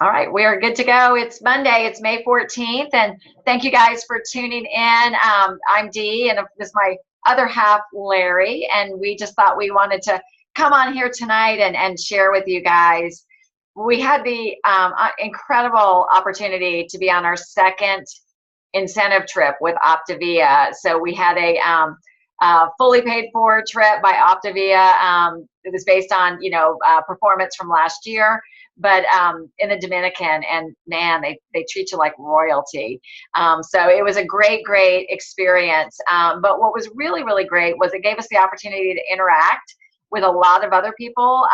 All right, we are good to go. It's Monday. It's May 14th, and thank you guys for tuning in. I'm Dee, and this is my other half, Larry, and we just thought we wanted to come on here tonight and share with you guys. We had the incredible opportunity to be on our second incentive trip with Optavia. So we had a fully paid for trip by Optavia. It was based on performance from last year, but in the Dominican, and man, they treat you like royalty. So it was a great experience. But what was really great was it gave us the opportunity to interact with a lot of other people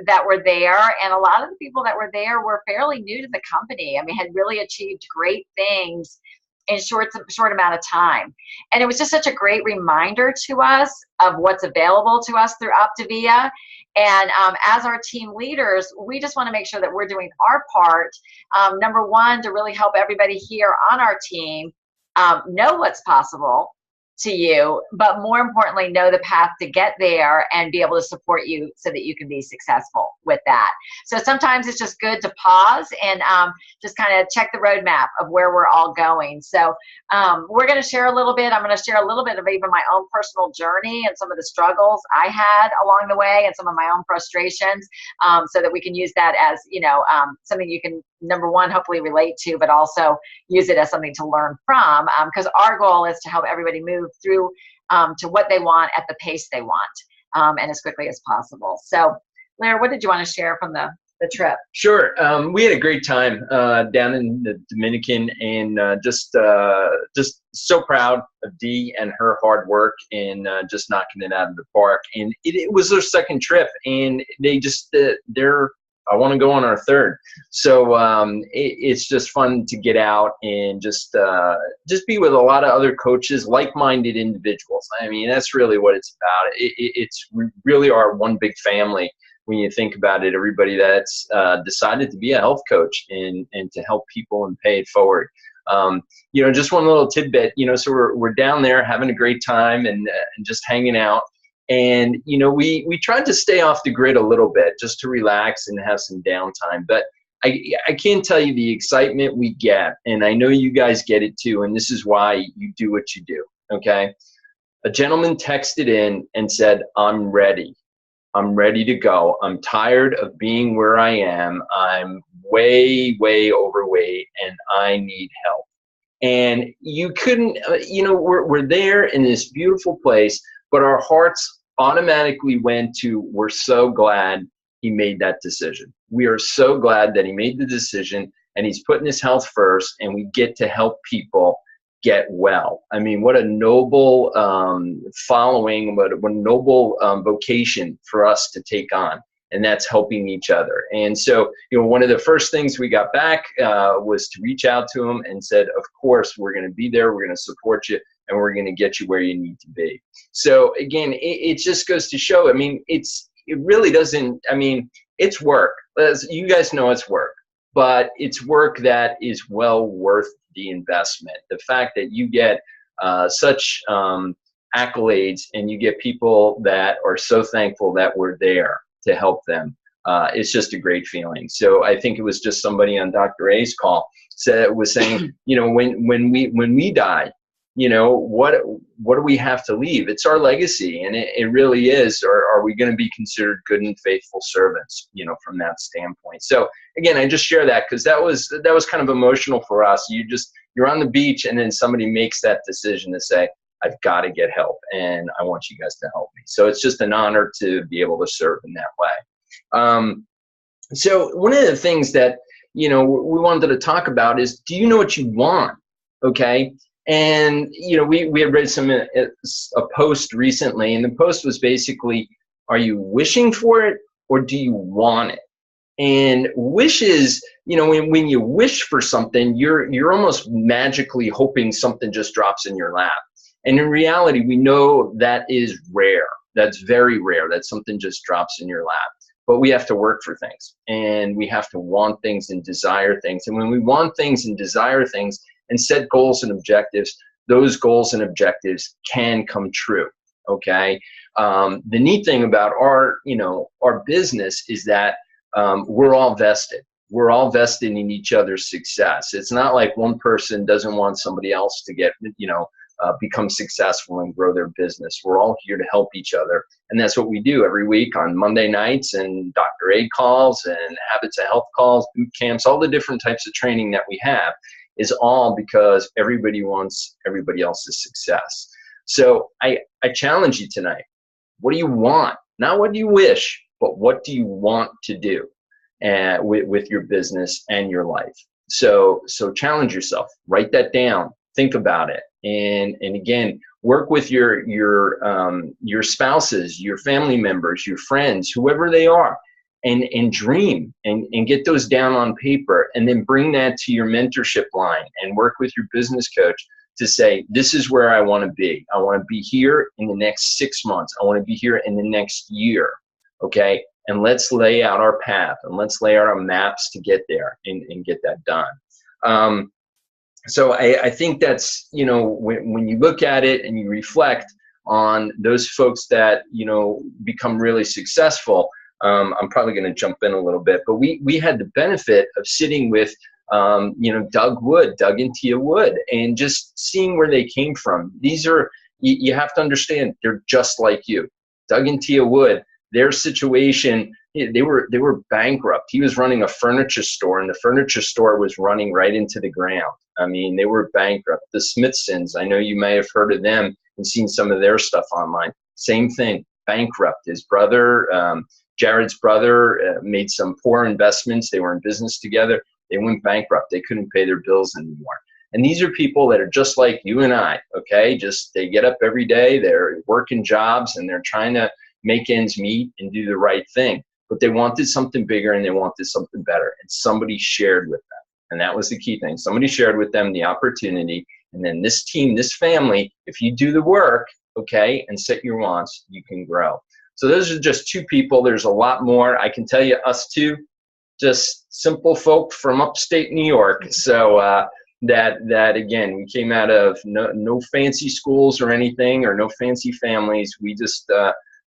that were there, and a lot of the people that were there were fairly new to the company. I mean, had really achieved great things in short amount of time. And it was just such a great reminder to us of what's available to us through Optavia. And as our team leaders, we just want to make sure that we're doing our part. Number one, to really help everybody here on our team know what's possible to you, but more importantly, know the path to get there and be able to support you so that you can be successful with that. So sometimes it's just good to pause and just kind of check the roadmap of where we're all going. So we're going to share a little bit. I'm going to share a little bit of even my own personal journey and some of the struggles I had along the way and some of my own frustrations, so that we can use that as, something you can, number one, hopefully relate to, but also use it as something to learn from, because our goal is to help everybody move through to what they want at the pace they want, and as quickly as possible. So, Larry, what did you want to share from the trip? Sure. We had a great time down in the Dominican, and just so proud of Dee and her hard work and just knocking it out of the park. And it was their second trip, and they just I want to go on our third. So it's just fun to get out and just be with a lot of other coaches, like-minded individuals. I mean, that's really what it's about. It's really our one big family when you think about it. Everybody that's decided to be a health coach and to help people and pay it forward. Just one little tidbit. So we're down there having a great time and just hanging out. And, we tried to stay off the grid a little bit just to relax and have some downtime. But I can't tell you the excitement we get. And I know you guys get it too. And this is why you do what you do. Okay. A gentleman texted in and said, I'm ready. I'm ready to go. I'm tired of being where I am. I'm way overweight and I need help. And you couldn't, we're there in this beautiful place, but our hearts automatically went to, we're so glad he made that decision. We are so glad that he made the decision and he's putting his health first, and we get to help people get well. I mean, what a noble following, what a noble vocation for us to take on. And that's helping each other. And so, one of the first things we got back was to reach out to him and said, of course, we're going to be there. We're going to support you, and we're going to get you where you need to be. So again, it just goes to show, I mean, it really doesn't, I mean, it's work. As you guys know, it's work, but it's work that is well worth the investment. The fact that you get such accolades and you get people that are so thankful that we're there to help them, it's just a great feeling. So I think it was just somebody on Dr. A's call was saying, when we die, what do we have to leave? It's our legacy, and it really is. Or are we going to be considered good and faithful servants, from that standpoint? So again, I just share that because that was kind of emotional for us. You're on the beach, and then somebody makes that decision to say, I've got to get help, and I want you guys to help me. So it's just an honor to be able to serve in that way. So one of the things that, we wanted to talk about is, do you know what you want? Okay. And, we had read a post recently, and the post was basically, are you wishing for it or do you want it? And wishes, when you wish for something, you're almost magically hoping something just drops in your lap. And in reality, we know that is rare. That's very rare that something just drops in your lap. But we have to work for things, and we have to want things and desire things. And when we want things and desire things and set goals and objectives, those goals and objectives can come true. Okay. The neat thing about our business is that we're all vested. we're all vested in each other's success. It's not like one person doesn't want somebody else to get, become successful and grow their business. We're all here to help each other. And that's what we do every week on Monday nights, and Dr. A calls and Habits of Health calls, boot camps, all the different types of training that we have is all because everybody wants everybody else's success. So I challenge you tonight. What do you want? Not what do you wish, but what do you want to do with your business and your life? So challenge yourself. Write that down. Think about it. And again, work with your spouses, your family members, your friends, whoever they are, and dream and get those down on paper, and then bring that to your mentorship line and work with your business coach to say, this is where I want to be. I want to be here in the next 6 months. I want to be here in the next year. Okay. And let's lay out our path, and let's lay out our maps to get there and get that done. So I think that's, when you look at it and you reflect on those folks that, become really successful, I'm probably going to jump in a little bit, but we had the benefit of sitting with, Doug and Tia Wood, and just seeing where they came from. These are, you have to understand, they're just like you. Doug and Tia Wood, their situation, they were bankrupt. He was running a furniture store, and the furniture store was running right into the ground. I mean, they were bankrupt. The Smithsons, I know you may have heard of them and seen some of their stuff online. Same thing, bankrupt. His brother, Jared's brother, made some poor investments. They were in business together. They went bankrupt. They couldn't pay their bills anymore. And these are people that are just like you and I, okay? Just they get up every day, they're working jobs, and they're trying to make ends meet and do the right thing. But they wanted something bigger, and they wanted something better. And somebody shared with them. And that was the key thing. Somebody shared with them the opportunity. And then this team, this family, if you do the work, okay, and set your wants, you can grow. So those are just two people. There's a lot more. I can tell you, us two, just simple folk from upstate New York. So that again, we came out of no fancy schools or anything, or no fancy families. We just,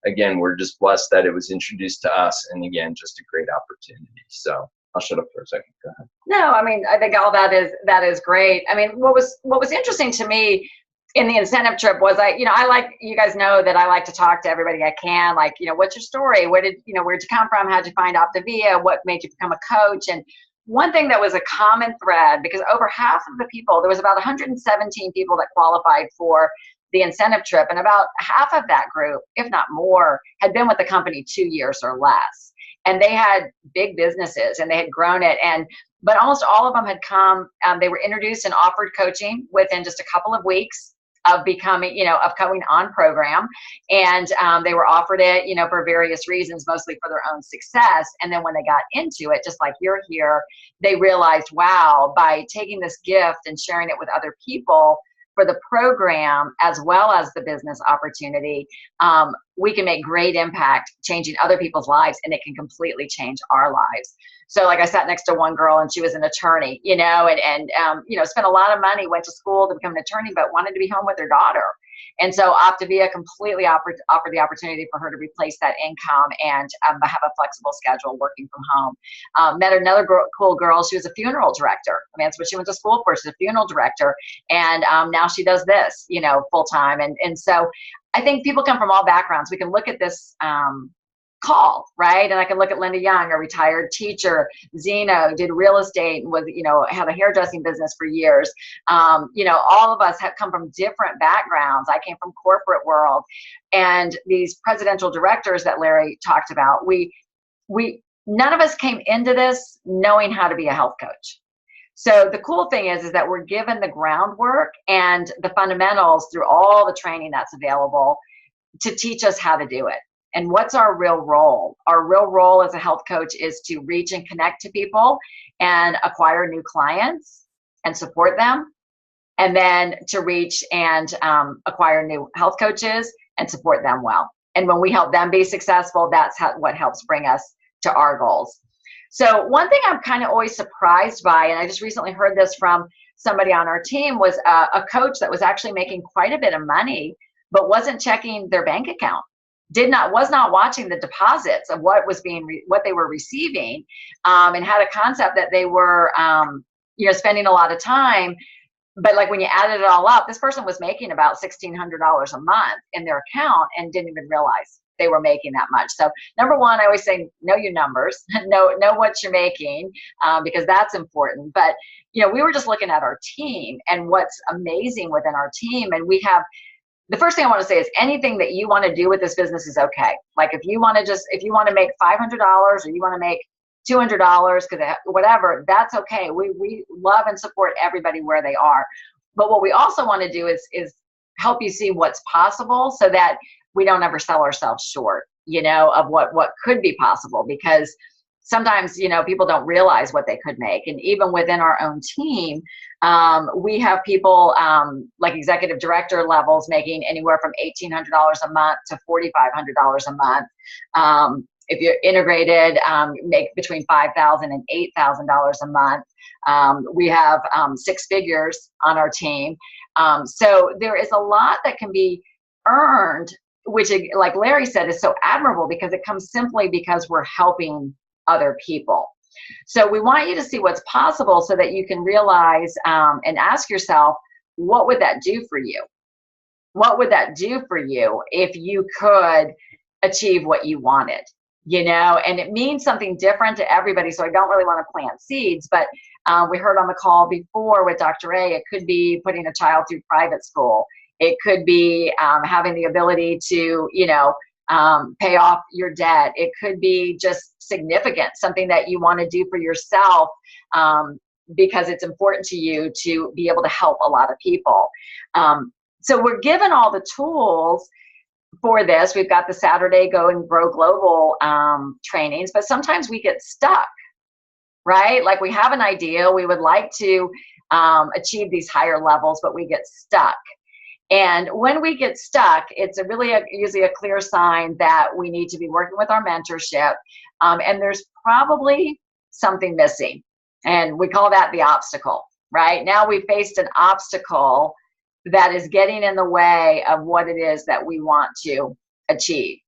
again, we're just blessed that it was introduced to us. And again, just a great opportunity. So I'll shut up for a second. Go ahead. No, I mean, I think all that is great. I mean, what was interesting to me in the incentive trip was I like, you guys know that I like to talk to everybody I can, like, what's your story? Where'd you come from? How'd you find Optavia? What made you become a coach? And one thing that was a common thread, because over half of the people, there was about 117 people that qualified for the incentive trip, and about half of that group, if not more, had been with the company 2 years or less. And they had big businesses and they had grown it. But almost all of them had come, they were introduced and offered coaching within just a couple of weeks of becoming, of coming on program. And they were offered it, for various reasons, mostly for their own success. And then when they got into it, just like you're here, they realized, wow, by taking this gift and sharing it with other people for the program as well as the business opportunity, we can make great impact changing other people's lives, and it can completely change our lives. So like I sat next to one girl, and she was an attorney, and spent a lot of money, went to school to become an attorney, but wanted to be home with her daughter. And so Optavia completely offered the opportunity for her to replace that income and have a flexible schedule working from home. Met another cool girl. She was a funeral director. I mean, that's what she went to school for. She's a funeral director. And now she does this, full time. And so I think people come from all backgrounds. We can look at this call, right? And I can look at Linda Young, a retired teacher. Zeno did real estate and was, had a hairdressing business for years. All of us have come from different backgrounds. I came from corporate world, and these presidential directors that Larry talked about, we none of us came into this knowing how to be a health coach. So the cool thing is that we're given the groundwork and the fundamentals through all the training that's available to teach us how to do it. And what's our real role? Our real role as a health coach is to reach and connect to people and acquire new clients and support them. And then to reach and acquire new health coaches and support them well. And when we help them be successful, that's what helps bring us to our goals. So one thing I'm kind of always surprised by, and I just recently heard this from somebody on our team, was a coach that was actually making quite a bit of money, but wasn't checking their bank account. was not watching the deposits of what was what they were receiving, and had a concept that they were, spending a lot of time. But like when you added it all up, this person was making about $1,600 a month in their account and didn't even realize they were making that much. So number one, I always say, know your numbers, know what you're making, because that's important. But, we were just looking at our team and what's amazing within our team. And we have, the first thing I want to say is anything that you want to do with this business is okay. Like if you want to make $500 or you want to make $200, because whatever, that's okay. We love and support everybody where they are. But what we also want to do is help you see what's possible so that we don't ever sell ourselves short, of what could be possible, because sometimes, people don't realize what they could make. And even within our own team, we have people like executive director levels making anywhere from $1,800 a month to $4,500 a month. If you're integrated, make between $5,000 and $8,000 a month. We have 6 figures on our team. So there is a lot that can be earned, which, like Larry said, is so admirable because it comes simply because we're helping other people. So we want you to see what's possible so that you can realize and ask yourself, what would that do for you? What would that do for you if you could achieve what you wanted? And it means something different to everybody. So I don't really want to plant seeds, but we heard on the call before with Dr. A, it could be putting a child through private school. It could be having the ability to, pay off your debt. It could be just significant, something that you want to do for yourself because it's important to you to be able to help a lot of people. So we're given all the tools for this. We've got the Saturday Go and Grow Global trainings, but sometimes we get stuck, right? Like we have an idea, we would like to achieve these higher levels, but we get stuck. And when we get stuck, it's usually a clear sign that we need to be working with our mentorship, and there's probably something missing. And we call that the obstacle, right? Now we faced an obstacle that is getting in the way of what it is that we want to achieve.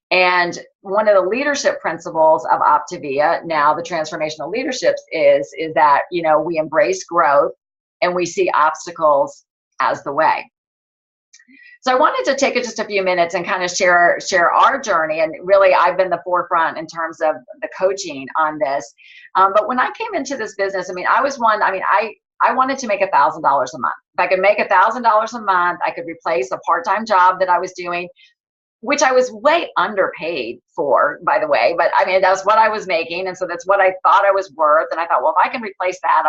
And one of the leadership principles of Optavia, now the transformational leadership, is that, we embrace growth and we see obstacles as the way. So I wanted to take just a few minutes and kind of share our journey. And really, I've been the forefront in terms of the coaching on this. But when I came into this business, I wanted to make $1,000 a month. If I could make $1,000 a month, I could replace a part-time job that I was doing, which I was way underpaid for, by the way. But that's what I was making. And so that's what I thought I was worth. And I thought, well, if I can replace that,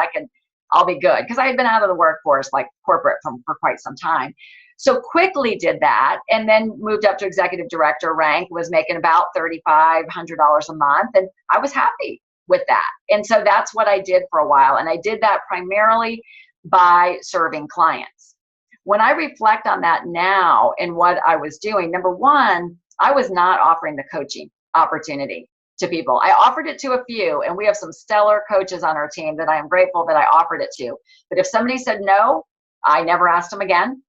I'll be good. Because I had been out of the workforce, like corporate, for quite some time. So quickly did that, and then moved up to executive director rank, was making about $3,500 a month. And I was happy with that. And so that's what I did for a while. And I did that primarily by serving clients. When I reflect on that now and what I was doing, number one, I was not offering the coaching opportunity to people. I offered it to a few, and we have some stellar coaches on our team that I am grateful that I offered it to. But if somebody said no, I never asked them again.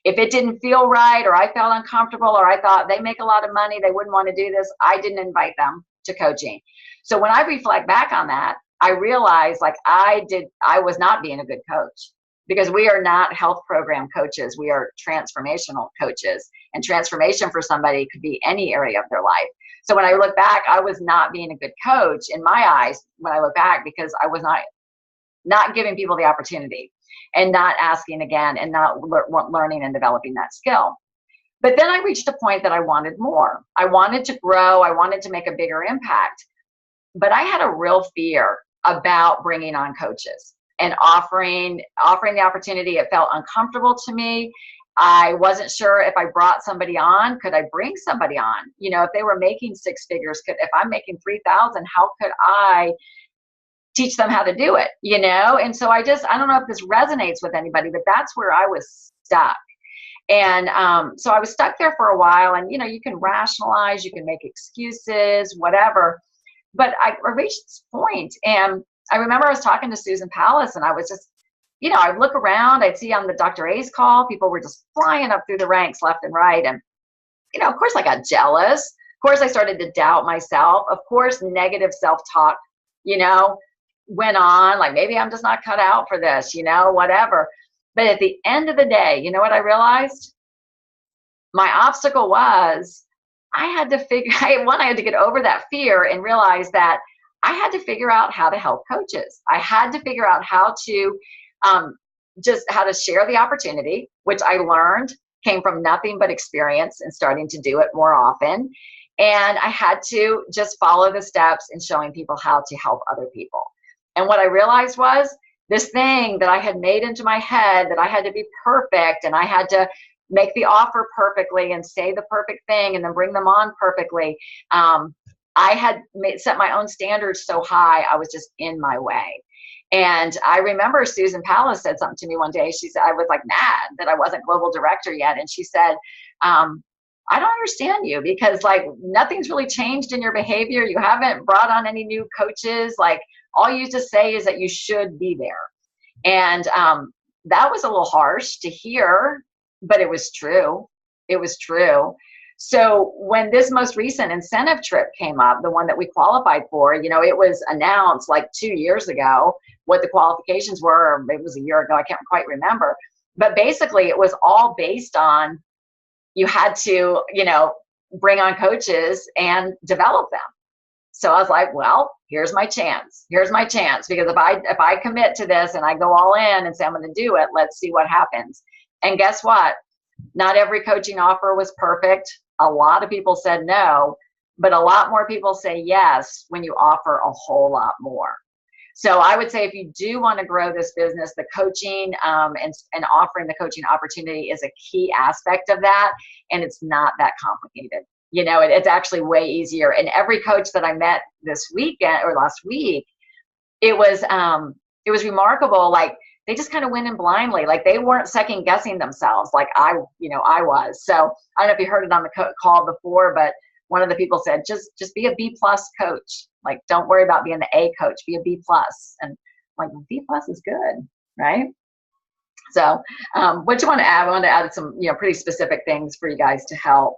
If it didn't feel right, or I felt uncomfortable, or I thought they make a lot of money, they wouldn't want to do this, I didn't invite them to coaching. So when I reflect back on that, I realized I was not being a good coach, because we are not health program coaches. We are transformational coaches, and transformation for somebody could be any area of their life. So when I look back, I was not being a good coach in my eyes when I look back, because I was not giving people the opportunity and not asking again and not learning and developing that skill. But then I reached a point that I wanted more. I wanted to grow. I wanted to make a bigger impact. But I had a real fear about bringing on coaches and offering the opportunity. It felt uncomfortable to me. I wasn't sure if I brought somebody on, could I bring somebody on? If they were making 6 figures, if I'm making 3,000, how could I teach them how to do it, And so I don't know if this resonates with anybody, but that's where I was stuck. And so I was stuck there for a while, and, you can rationalize, you can make excuses, whatever. But I reached this point, and I remember I was talking to Susan Palace, and I was just, I'd look around, I'd see on the Dr. A's call, people were just flying up through the ranks left and right. And of course I got jealous. Of course I started to doubt myself. Of course, negative self-talk, went on, like maybe I'm just not cut out for this, whatever. But at the end of the day, you know what I realized? My obstacle was I had to I had to get over that fear and realize that I had to figure out how to help coaches. I had to figure out how to just how to share the opportunity, which I learned came from nothing but experience and starting to do it more often. And I had to just follow the steps in showing people how to help other people. And what I realized was this thing that I had made into my head that I had to be perfect and I had to make the offer perfectly and say the perfect thing and then bring them on perfectly. I had set my own standards so high, I was just in my way. And I remember Susan Palace said something to me one day. She said, I was like mad that I wasn't global director yet. And she said, I don't understand you because like nothing's really changed in your behavior. You haven't brought on any new coaches. Like all you just say is that you should be there. And that was a little harsh to hear, but it was true. It was true. So when this most recent incentive trip came up, the one that we qualified for, it was announced like 2 years ago what the qualifications were, or maybe it was a year ago, I can't quite remember. But basically it was all based on you had to, bring on coaches and develop them. So I was like, well, here's my chance. Here's my chance. Because if I commit to this and I go all in and say I'm going to do it, let's see what happens. And guess what? Not every coaching offer was perfect. A lot of people said no, but a lot more people say yes when you offer a whole lot more. So I would say if you do want to grow this business, the coaching and offering the coaching opportunity is a key aspect of that. And it's not that complicated. It's actually way easier. And every coach that I met this weekend or last week, it was remarkable. Like they just kind of went in blindly. Like they weren't second guessing themselves like I was. So I don't know if you heard it on the call before, but one of the people said, just be a B+ coach. Like, don't worry about being the A coach, be a B+. And I'm like, B+ is good, right? So what do you want to add? I want to add some, pretty specific things for you guys to help.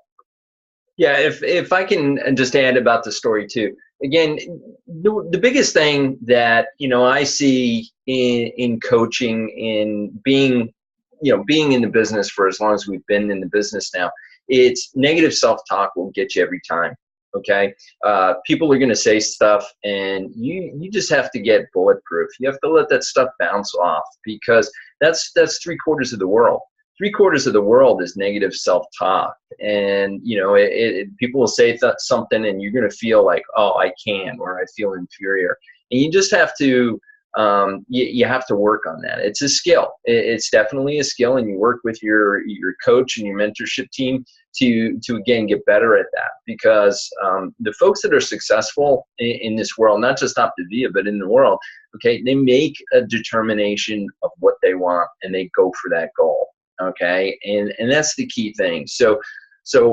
Yeah, if I can just add about the story too. Again, the biggest thing that I see in coaching, in being in the business for as long as we've been in the business now, it's negative self-talk will get you every time. Okay, people are going to say stuff, and you just have to get bulletproof. You have to let that stuff bounce off because that's 3/4 of the world. 3/4 of the world is negative self-talk, and people will say something, and you're going to feel like, oh, I can't, or I feel inferior, and you just have to you have to work on that. It's a skill. It's definitely a skill, and you work with your coach and your mentorship team to again get better at that, because the folks that are successful in this world, not just Optavia but in the world, okay, they make a determination of what they want and they go for that goal. Okay, and that's the key thing. So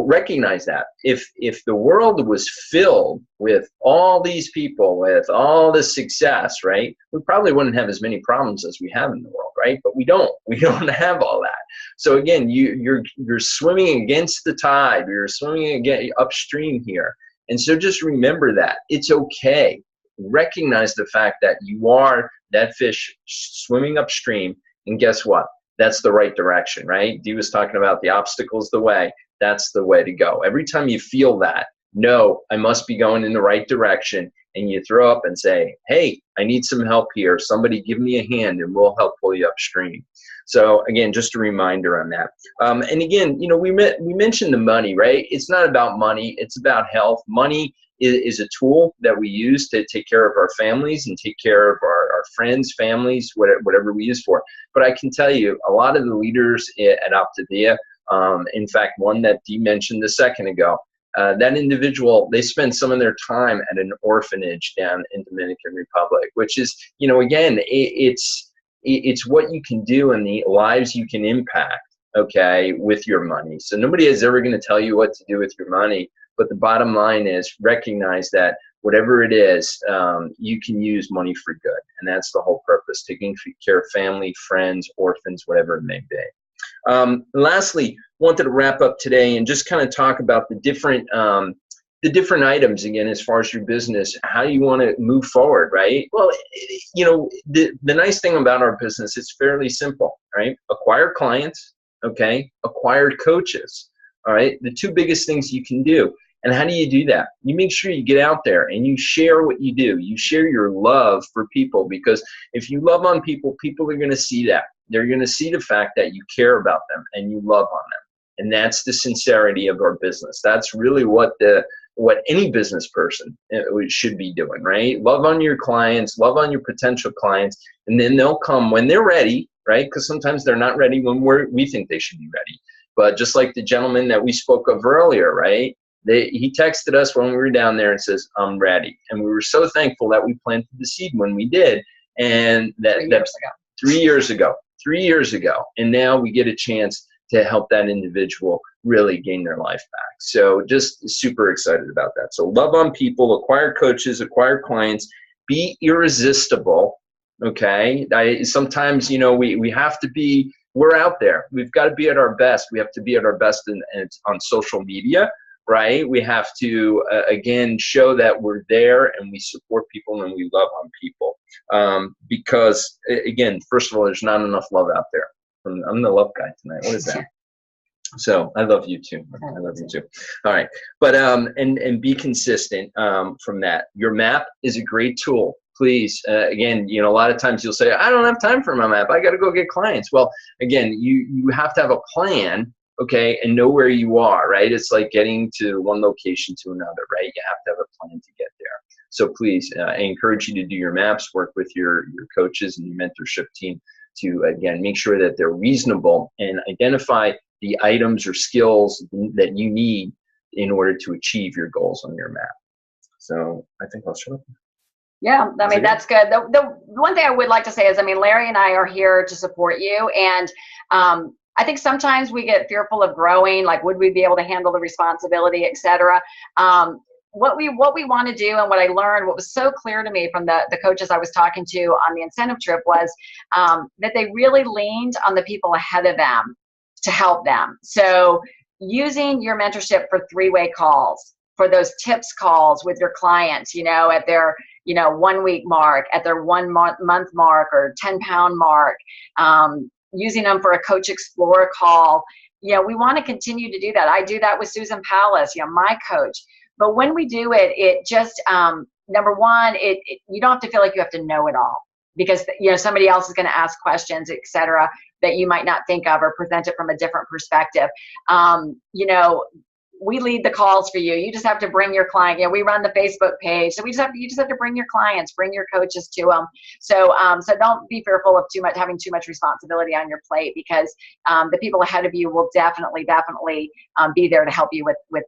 recognize that if the world was filled with all these people with all this success, right, we probably wouldn't have as many problems as we have in the world, right? But we don't have all that. So again, you're swimming against the tide. You're swimming again upstream here, and so just remember that it's okay. Recognize the fact that you are that fish swimming upstream, and guess what? That's the right direction, right? Dee was talking about the obstacle's the way. That's the way to go. Every time you feel that, no, I must be going in the right direction, and you throw up and say, hey, I need some help here. Somebody give me a hand and we'll help pull you upstream. So again, just a reminder on that. And again, we mentioned the money, right? It's not about money. It's about health. Money is a tool that we use to take care of our families and take care of our friends, families, whatever we use for. But I can tell you, a lot of the leaders at Optavia, in fact, one that Dee mentioned a second ago, that individual, they spend some of their time at an orphanage down in Dominican Republic, which is, again, it's what you can do and the lives you can impact, okay, with your money. So nobody is ever going to tell you what to do with your money, but the bottom line is recognize that whatever it is, you can use money for good, and that's the whole purpose, taking care of family, friends, orphans, whatever it may be. Lastly, wanted to wrap up today and just kind of talk about the different items again as far as your business, how you want to move forward, right? Well, the nice thing about our business, it's fairly simple, right? Acquire clients, okay? Acquire coaches, all right? The two biggest things you can do. And how do you do that? You make sure you get out there and you share what you do. You share your love for people, because if you love on people, people are going to see that. They're going to see the fact that you care about them and you love on them. And that's the sincerity of our business. That's really what any business person should be doing, right? Love on your clients, love on your potential clients, and then they'll come when they're ready, right? Because sometimes they're not ready when we think they should be ready. But just like the gentleman that we spoke of earlier, right? He texted us when we were down there and says, "I'm ready." And we were so thankful that we planted the seed when we did. And that's 3 years ago. 3 years ago. And now we get a chance to help that individual really gain their life back. So just super excited about that. So love on people, acquire coaches, acquire clients, be irresistible, okay? Sometimes, we have to be, we're out there. We've got to be at our best. We have to be at our best on social media, right? We have to, again, show that we're there and we support people and we love on people. Because, again, first of all, there's not enough love out there. I'm the love guy tonight. What is that? So I love you too. I love you too. All right. But, and be consistent from that. Your map is a great tool. Please, again, a lot of times you'll say, I don't have time for my map. I got to go get clients. Well, again, you have to have a plan, okay, and know where you are, right? It's like getting to one location to another, right? You have to have a plan to get there. So please, I encourage you to do your maps, work with your coaches and your mentorship team to, again, make sure that they're reasonable and identify the items or skills that you need in order to achieve your goals on your map. So I think I'll shut up. Yeah, I mean, that's good. The one thing I would like to say is, I mean, Larry and I are here to support you. And I think sometimes we get fearful of growing, like, would we be able to handle the responsibility, et cetera. What we want to do, and what I learned, what was so clear to me from the coaches I was talking to on the incentive trip was that they really leaned on the people ahead of them to help them. So using your mentorship for three-way calls, for those tips calls with your clients, at their 1 week mark, at their 1 month mark, or 10-pound mark, using them for a Coach Explorer call. We want to continue to do that. I do that with Susan Palace, my coach. But when we do it, it just, number one, you don't have to feel like you have to know it all, because somebody else is going to ask questions, et cetera, that you might not think of, or present it from a different perspective. We lead the calls for you. You just have to bring your client. We run the Facebook page, so you just have to bring your clients, bring your coaches to them. So don't be fearful of having too much responsibility on your plate, because the people ahead of you will definitely be there to help you with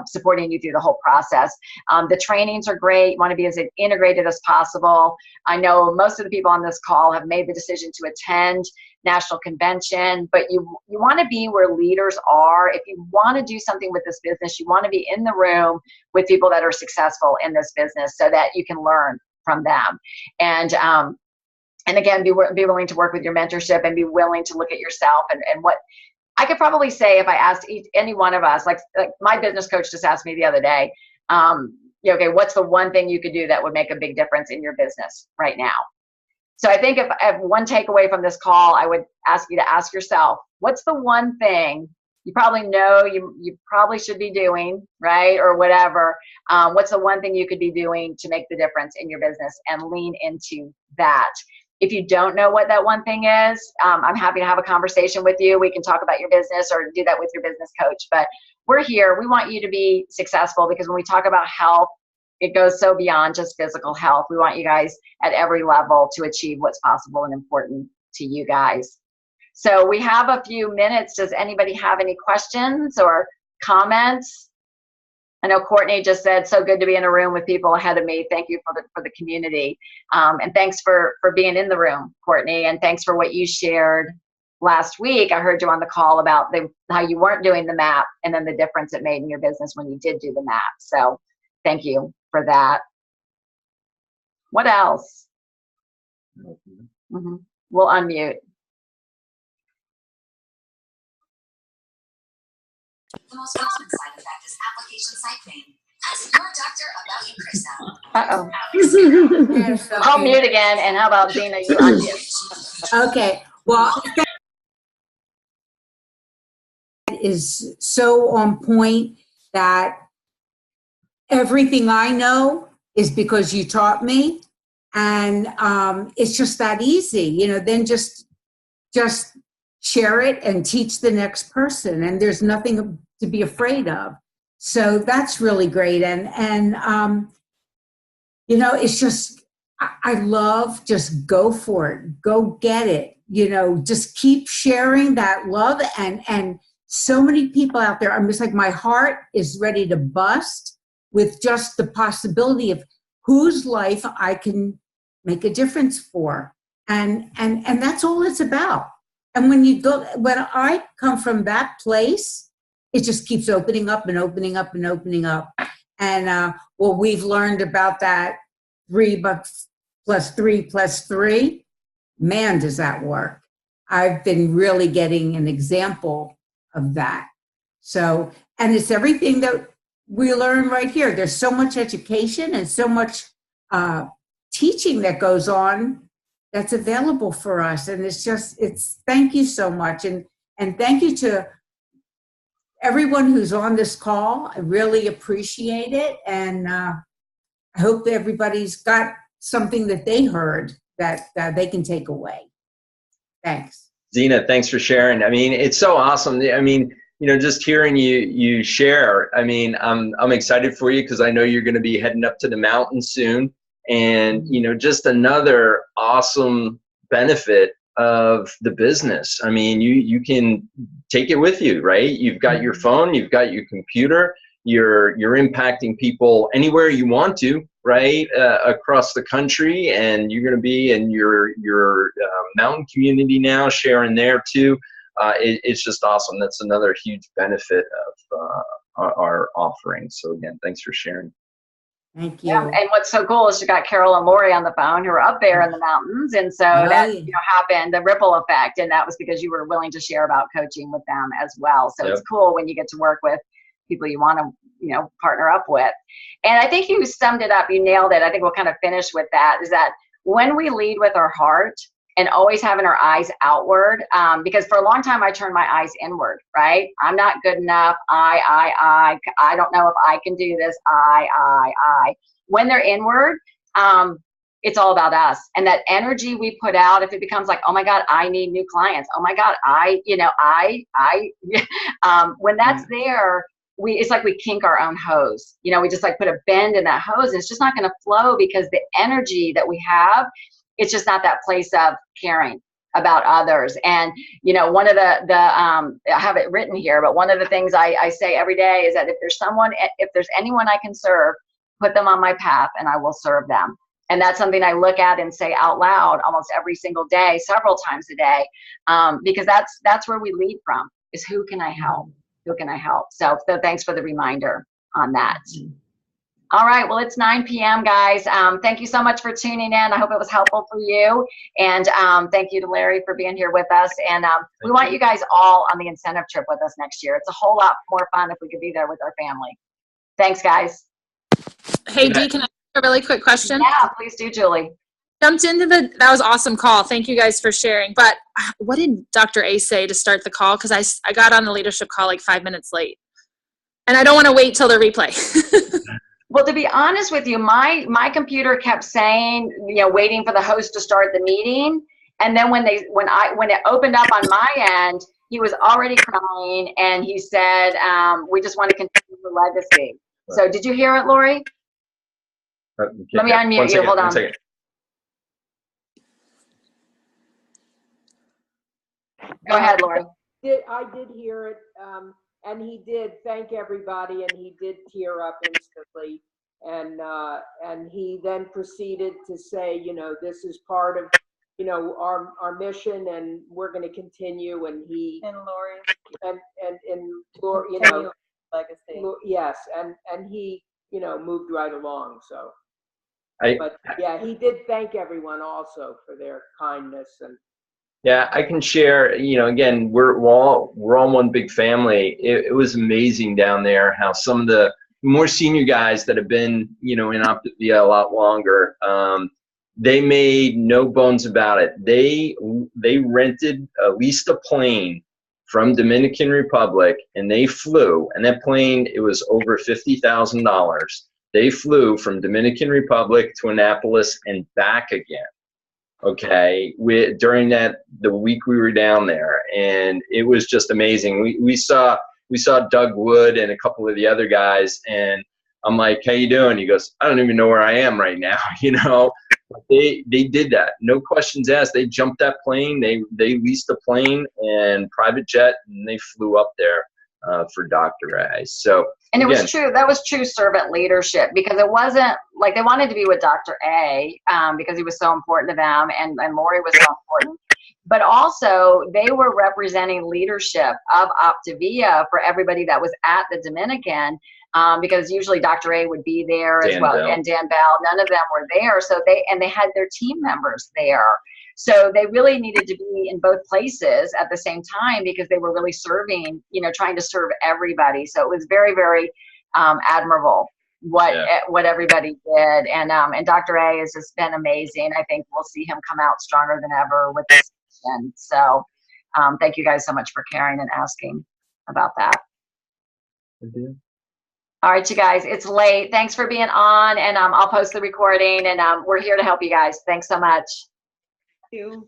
supporting you through the whole process. The trainings are great. You want to be as integrated as possible. I know most of the people on this call have made the decision to attend national convention, but you want to be where leaders are. If you want to do something with this business, you want to be in the room with people that are successful in this business, so that you can learn from them. And again, be willing to work with your mentorship, and be willing to look at yourself and what I could probably say, if I asked any one of us, like my business coach just asked me the other day, okay, what's the one thing you could do that would make a big difference in your business right now? So I think if one takeaway from this call, I would ask you to ask yourself, what's the one thing you probably know you probably should be doing, right? Or whatever. What's the one thing you could be doing to make the difference in your business, and lean into that. If you don't know what that one thing is, I'm happy to have a conversation with you. We can talk about your business, or do that with your business coach. But we're here. We want you to be successful, because when we talk about health, it goes so beyond just physical health. We want you guys at every level to achieve what's possible and important to you guys. So we have a few minutes. Does anybody have any questions or comments? I know Courtney just said, so good to be in a room with people ahead of me. Thank you for the community. And thanks for being in the room, Courtney. And thanks for what you shared last week. I heard you on the call about how you weren't doing the map, and then the difference it made in your business when you did do the map. So thank you for that. What else? We'll unmute. The most common side effect is application site pain. Ask your doctor about Eucrisa. Uh-oh. I'll mute again, and how about Dina, you unmute. Okay, well, that is so on point that everything I know is because you taught me, and it's just that easy, you know. Then just share it and teach the next person, and there's nothing to be afraid of. So that's really great, and you know, it's just I love, just go for it, go get it. You know, just keep sharing that love, and so many people out there. I'm just like, my heart is ready to bust with just the possibility of whose life I can make a difference for, and that's all it's about. And when I come from that place, it just keeps opening up and opening up and opening up. And what we've learned about that 3 bucks plus 3 plus 3, man, does that work. I've been really getting an example of that. So, and it's everything that we learn right here. There's so much education and so much teaching that goes on that's available for us. And it's thank you so much. And thank you to everyone who's on this call. I really appreciate it. And I hope that everybody's got something that they heard that they can take away. Thanks. Zena, thanks for sharing. I mean, it's so awesome. I mean, you know, just hearing you share, I mean, I'm excited for you because I know you're going to be heading up to the mountain soon. And, you know, just another awesome benefit of the business. I mean, you can take it with you, right? You've got your phone, you've got your computer, you're impacting people anywhere you want to, right? Across the country, and you're going to be in your mountain community now, sharing there too. It's just awesome. That's another huge benefit of our offering. So again, thanks for sharing. Thank you. Yeah, and what's so cool is you got Carol and Lori on the phone who are up there in the mountains, and so that happened, the ripple effect, and that was because you were willing to share about coaching with them as well. So It's cool when you get to work with people you want to partner up with. And I think you summed it up, you nailed it. I think we'll kind of finish with that, is that when we lead with our heart and always having our eyes outward, because for a long time I turned my eyes inward, right? I'm not good enough. I don't know if I can do this. I. When they're inward, it's all about us. And that energy we put out, if it becomes like, oh my God, I need new clients. Oh my God, when that's there, it's like we kink our own hose. You know, we just like put a bend in that hose, and it's just not going to flow because the energy that we have, it's just not that place of caring about others. And, you know, one of the I have it written here, but one of the things I say every day is that if there's anyone I can serve, put them on my path and I will serve them. And that's something I look at and say out loud almost every single day, several times a day, because that's where we lead from, is who can I help? Who can I help? So thanks for the reminder on that. All right, well, it's 9 p.m., guys. Thank you so much for tuning in. I hope it was helpful for you. And thank you to Larry for being here with us. And we want you guys all on the incentive trip with us next year. It's a whole lot more fun if we could be there with our family. Thanks, guys. Hey, Dee, can I ask a really quick question? Yeah, please do, Julie. Jumped into that was awesome call. Thank you guys for sharing. But what did Dr. A say to start the call? Because I got on the leadership call like 5 minutes late. And I don't want to wait till the replay. Well, to be honest with you, my computer kept saying, waiting for the host to start the meeting. And then when it opened up on my end, he was already crying, and he said, we just want to continue the legacy. Right. So did you hear it, Lori? Let me unmute you. Hold on. Go ahead, Lori. I did hear it, and he did thank everybody, and he did tear up instantly, and he then proceeded to say, this is part of, our mission, and we're going to continue. And he and Lori and Lori, legacy. Yes, and he, moved right along. So, but yeah, he did thank everyone also for their kindness and. Yeah, I can share, you know, again, we're all one big family. It was amazing down there how some of the more senior guys that have been, you know, in Optavia a lot longer, they made no bones about it. They leased a plane from Dominican Republic, and they flew, and that plane, it was over $50,000. They flew from Dominican Republic to Annapolis and back again. Okay, during the week we were down there, and it was just amazing. We saw Doug Wood and a couple of the other guys, and I'm like, "How you doing?" He goes, "I don't even know where I am right now." You know, they did that, no questions asked. They jumped that plane. They leased a plane and private jet, and they flew up there for Dr. A. So. And it again, was true. That was true servant leadership, because it wasn't like they wanted to be with Dr. A because he was so important to them, and Lori was so important. But also they were representing leadership of Optavia for everybody that was at the Dominican, because usually Dr. A would be there as well, and Dan Bell. None of them were there, so they had their team members there. So they really needed to be in both places at the same time, because they were really serving, you know, trying to serve everybody. So it was very, very admirable what everybody did. And Dr. A has just been amazing. I think we'll see him come out stronger than ever with this mission. So thank you guys so much for caring and asking about that. All right, you guys, it's late. Thanks for being on, and I'll post the recording, and we're here to help you guys. Thanks so much. You.